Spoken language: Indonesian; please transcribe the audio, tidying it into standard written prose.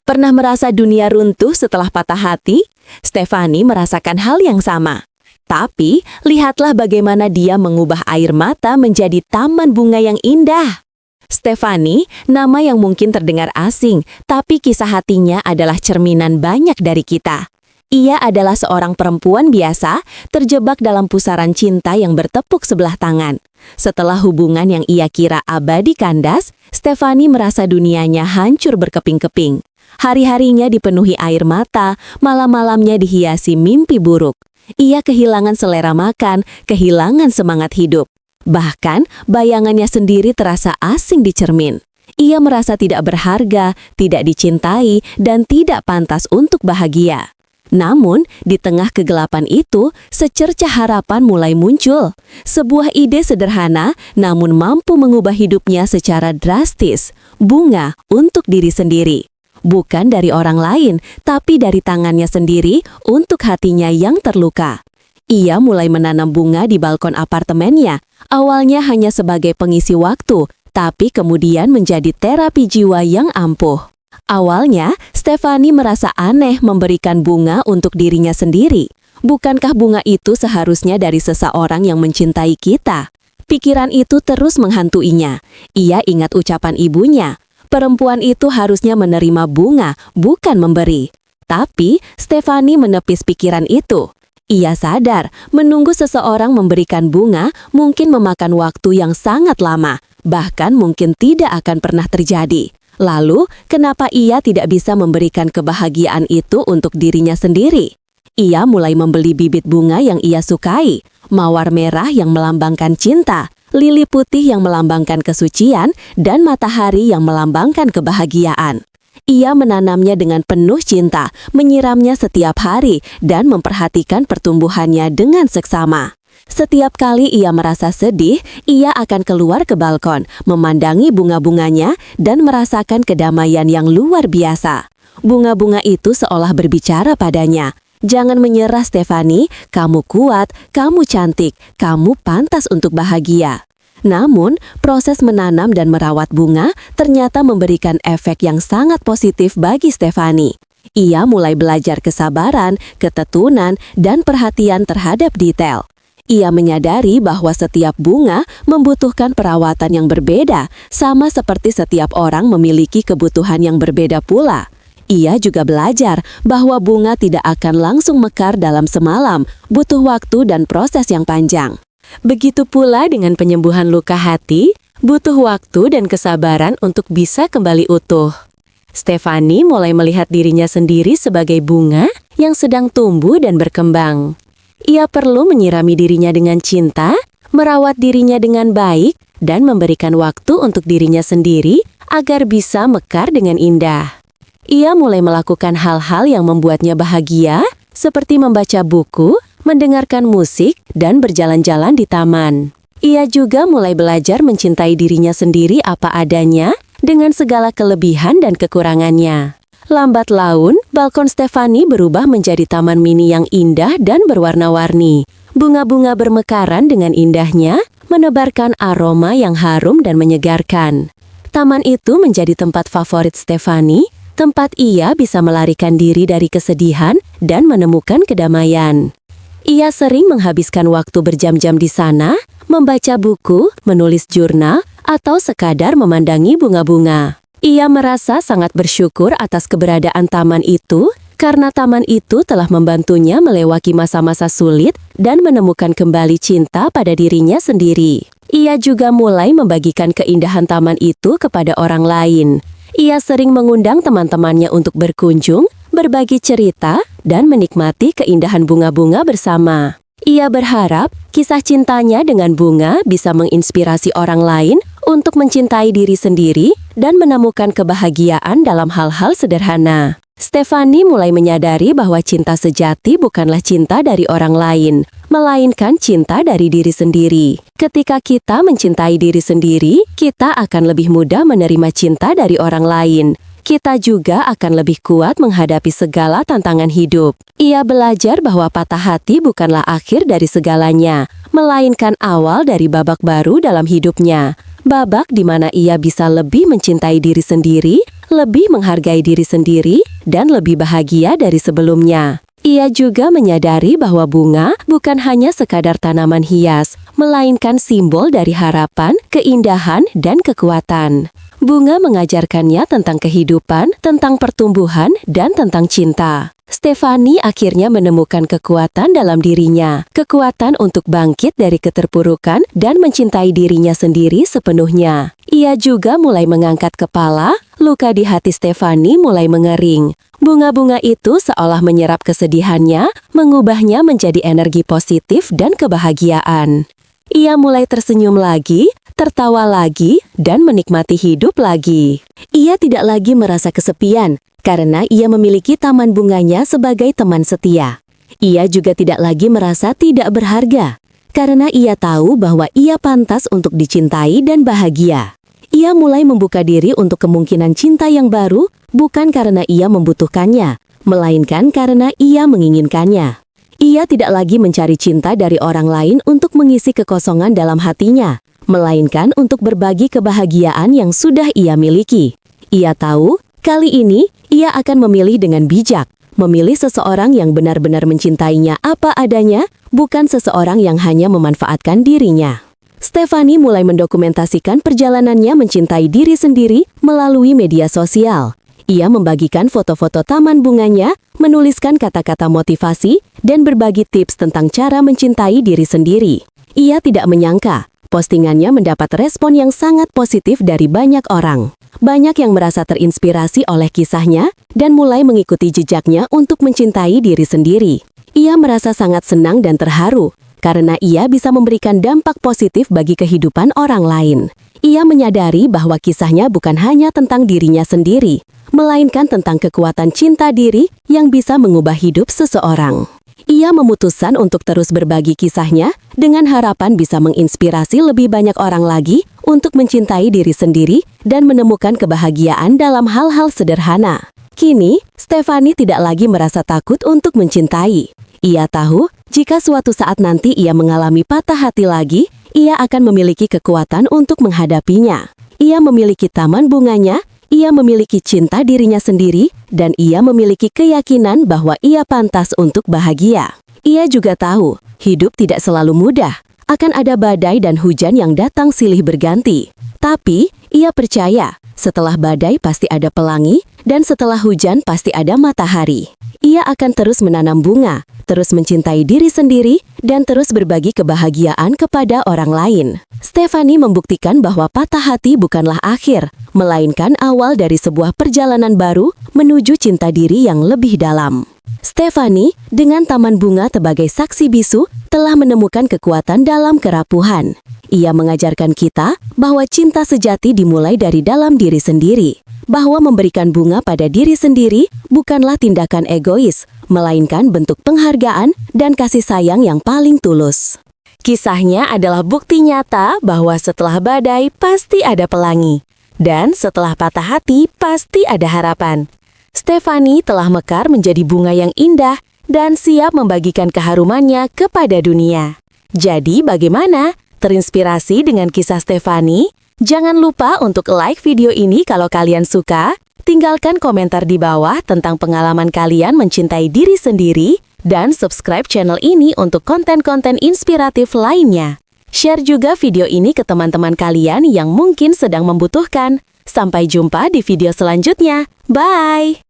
Pernah merasa dunia runtuh setelah patah hati? Stefani merasakan hal yang sama. Tapi, lihatlah bagaimana dia mengubah air mata menjadi taman bunga yang indah. Stefani, nama yang mungkin terdengar asing, tapi kisah hatinya adalah cerminan banyak dari kita. Ia adalah seorang perempuan biasa, terjebak dalam pusaran cinta yang bertepuk sebelah tangan. Setelah hubungan yang ia kira abadi kandas, Stefani merasa dunianya hancur berkeping-keping. Hari-harinya dipenuhi air mata, malam-malamnya dihiasi mimpi buruk. Ia kehilangan selera makan, kehilangan semangat hidup. Bahkan, bayangannya sendiri terasa asing di cermin. Ia merasa tidak berharga, tidak dicintai, dan tidak pantas untuk bahagia. Namun, di tengah kegelapan itu, secercah harapan mulai muncul. Sebuah ide sederhana, namun mampu mengubah hidupnya secara drastis. Bunga untuk diri sendiri. Bukan dari orang lain, tapi dari tangannya sendiri untuk hatinya yang terluka. Ia mulai menanam bunga di balkon apartemennya. Awalnya hanya sebagai pengisi waktu, tapi kemudian menjadi terapi jiwa yang ampuh. Awalnya, Stefani merasa aneh memberikan bunga untuk dirinya sendiri. Bukankah bunga itu seharusnya dari seseorang yang mencintai kita? Pikiran itu terus menghantuinya. Ia ingat ucapan ibunya. Perempuan itu harusnya menerima bunga, bukan memberi. Tapi, Stefani menepis pikiran itu. Ia sadar, menunggu seseorang memberikan bunga mungkin memakan waktu yang sangat lama, bahkan mungkin tidak akan pernah terjadi. Lalu, kenapa ia tidak bisa memberikan kebahagiaan itu untuk dirinya sendiri? Ia mulai membeli bibit bunga yang ia sukai, mawar merah yang melambangkan cinta, lili putih yang melambangkan kesucian, dan matahari yang melambangkan kebahagiaan. Ia menanamnya dengan penuh cinta, menyiramnya setiap hari, dan memperhatikan pertumbuhannya dengan seksama. Setiap kali ia merasa sedih, ia akan keluar ke balkon, memandangi bunga-bunganya, dan merasakan kedamaian yang luar biasa. Bunga-bunga itu seolah berbicara padanya. Jangan menyerah Stefani, kamu kuat, kamu cantik, kamu pantas untuk bahagia. Namun, proses menanam dan merawat bunga ternyata memberikan efek yang sangat positif bagi Stefani. Ia mulai belajar kesabaran, ketetunan, dan perhatian terhadap detail. Ia menyadari bahwa setiap bunga membutuhkan perawatan yang berbeda, sama seperti setiap orang memiliki kebutuhan yang berbeda pula. Ia juga belajar bahwa bunga tidak akan langsung mekar dalam semalam, butuh waktu dan proses yang panjang. Begitu pula dengan penyembuhan luka hati, butuh waktu dan kesabaran untuk bisa kembali utuh. Stefani mulai melihat dirinya sendiri sebagai bunga yang sedang tumbuh dan berkembang. Ia perlu menyirami dirinya dengan cinta, merawat dirinya dengan baik, dan memberikan waktu untuk dirinya sendiri agar bisa mekar dengan indah. Ia mulai melakukan hal-hal yang membuatnya bahagia, seperti membaca buku, mendengarkan musik, dan berjalan-jalan di taman. Ia juga mulai belajar mencintai dirinya sendiri apa adanya, dengan segala kelebihan dan kekurangannya. Lambat laun, balkon Stefani berubah menjadi taman mini yang indah dan berwarna-warni. Bunga-bunga bermekaran dengan indahnya, menebarkan aroma yang harum dan menyegarkan. Taman itu menjadi tempat favorit Stefani, tempat ia bisa melarikan diri dari kesedihan dan menemukan kedamaian. Ia sering menghabiskan waktu berjam-jam di sana, membaca buku, menulis jurnal, atau sekadar memandangi bunga-bunga. Ia merasa sangat bersyukur atas keberadaan taman itu, karena taman itu telah membantunya melewati masa-masa sulit dan menemukan kembali cinta pada dirinya sendiri. Ia juga mulai membagikan keindahan taman itu kepada orang lain. Ia sering mengundang teman-temannya untuk berkunjung, berbagi cerita, dan menikmati keindahan bunga-bunga bersama. Ia berharap kisah cintanya dengan bunga bisa menginspirasi orang lain untuk mencintai diri sendiri dan menemukan kebahagiaan dalam hal-hal sederhana. Stefani mulai menyadari bahwa cinta sejati bukanlah cinta dari orang lain, melainkan cinta dari diri sendiri. Ketika kita mencintai diri sendiri, kita akan lebih mudah menerima cinta dari orang lain. Kita juga akan lebih kuat menghadapi segala tantangan hidup. Ia belajar bahwa patah hati bukanlah akhir dari segalanya, melainkan awal dari babak baru dalam hidupnya. Babak di mana ia bisa lebih mencintai diri sendiri, lebih menghargai diri sendiri, dan lebih bahagia dari sebelumnya. Ia juga menyadari bahwa bunga bukan hanya sekadar tanaman hias, melainkan simbol dari harapan, keindahan, dan kekuatan. Bunga mengajarkannya tentang kehidupan, tentang pertumbuhan, dan tentang cinta. Stefani akhirnya menemukan kekuatan dalam dirinya, kekuatan untuk bangkit dari keterpurukan dan mencintai dirinya sendiri sepenuhnya. Ia juga mulai mengangkat kepala, luka di hati Stefani mulai mengering. Bunga-bunga itu seolah menyerap kesedihannya, mengubahnya menjadi energi positif dan kebahagiaan. Ia mulai tersenyum lagi, tertawa lagi, dan menikmati hidup lagi. Ia tidak lagi merasa kesepian, karena ia memiliki taman bunganya sebagai teman setia. Ia juga tidak lagi merasa tidak berharga, karena ia tahu bahwa ia pantas untuk dicintai dan bahagia. Ia mulai membuka diri untuk kemungkinan cinta yang baru, bukan karena ia membutuhkannya, melainkan karena ia menginginkannya. Ia tidak lagi mencari cinta dari orang lain untuk mengisi kekosongan dalam hatinya, melainkan untuk berbagi kebahagiaan yang sudah ia miliki. Ia tahu, kali ini, ia akan memilih dengan bijak, memilih seseorang yang benar-benar mencintainya apa adanya, bukan seseorang yang hanya memanfaatkan dirinya. Stefani mulai mendokumentasikan perjalanannya mencintai diri sendiri melalui media sosial. Ia membagikan foto-foto taman bunganya, menuliskan kata-kata motivasi, dan berbagi tips tentang cara mencintai diri sendiri. Ia tidak menyangka, postingannya mendapat respon yang sangat positif dari banyak orang. Banyak yang merasa terinspirasi oleh kisahnya dan mulai mengikuti jejaknya untuk mencintai diri sendiri. Ia merasa sangat senang dan terharu karena ia bisa memberikan dampak positif bagi kehidupan orang lain. Ia menyadari bahwa kisahnya bukan hanya tentang dirinya sendiri, melainkan tentang kekuatan cinta diri yang bisa mengubah hidup seseorang. Ia memutuskan untuk terus berbagi kisahnya dengan harapan bisa menginspirasi lebih banyak orang lagi untuk mencintai diri sendiri dan menemukan kebahagiaan dalam hal-hal sederhana. Kini, Stefani tidak lagi merasa takut untuk mencintai. Ia tahu, jika suatu saat nanti ia mengalami patah hati lagi, ia akan memiliki kekuatan untuk menghadapinya. Ia memiliki taman bunganya, ia memiliki cinta dirinya sendiri, dan ia memiliki keyakinan bahwa ia pantas untuk bahagia. Ia juga tahu, hidup tidak selalu mudah. Akan ada badai dan hujan yang datang silih berganti. Tapi, ia percaya, setelah badai pasti ada pelangi, dan setelah hujan pasti ada matahari. Ia akan terus menanam bunga, terus mencintai diri sendiri, dan terus berbagi kebahagiaan kepada orang lain. Stefani membuktikan bahwa patah hati bukanlah akhir, melainkan awal dari sebuah perjalanan baru menuju cinta diri yang lebih dalam. Stefani, dengan taman bunga sebagai saksi bisu, telah menemukan kekuatan dalam kerapuhan. Ia mengajarkan kita bahwa cinta sejati dimulai dari dalam diri sendiri, bahwa memberikan bunga pada diri sendiri bukanlah tindakan egois, melainkan bentuk penghargaan dan kasih sayang yang paling tulus. Kisahnya adalah bukti nyata bahwa setelah badai pasti ada pelangi, dan setelah patah hati pasti ada harapan. Stefani telah mekar menjadi bunga yang indah dan siap membagikan keharumannya kepada dunia. Jadi bagaimana? Terinspirasi dengan kisah Stefani? Jangan lupa untuk like video ini kalau kalian suka. Tinggalkan komentar di bawah tentang pengalaman kalian mencintai diri sendiri. Dan subscribe channel ini untuk konten-konten inspiratif lainnya. Share juga video ini ke teman-teman kalian yang mungkin sedang membutuhkan. Sampai jumpa di video selanjutnya. Bye!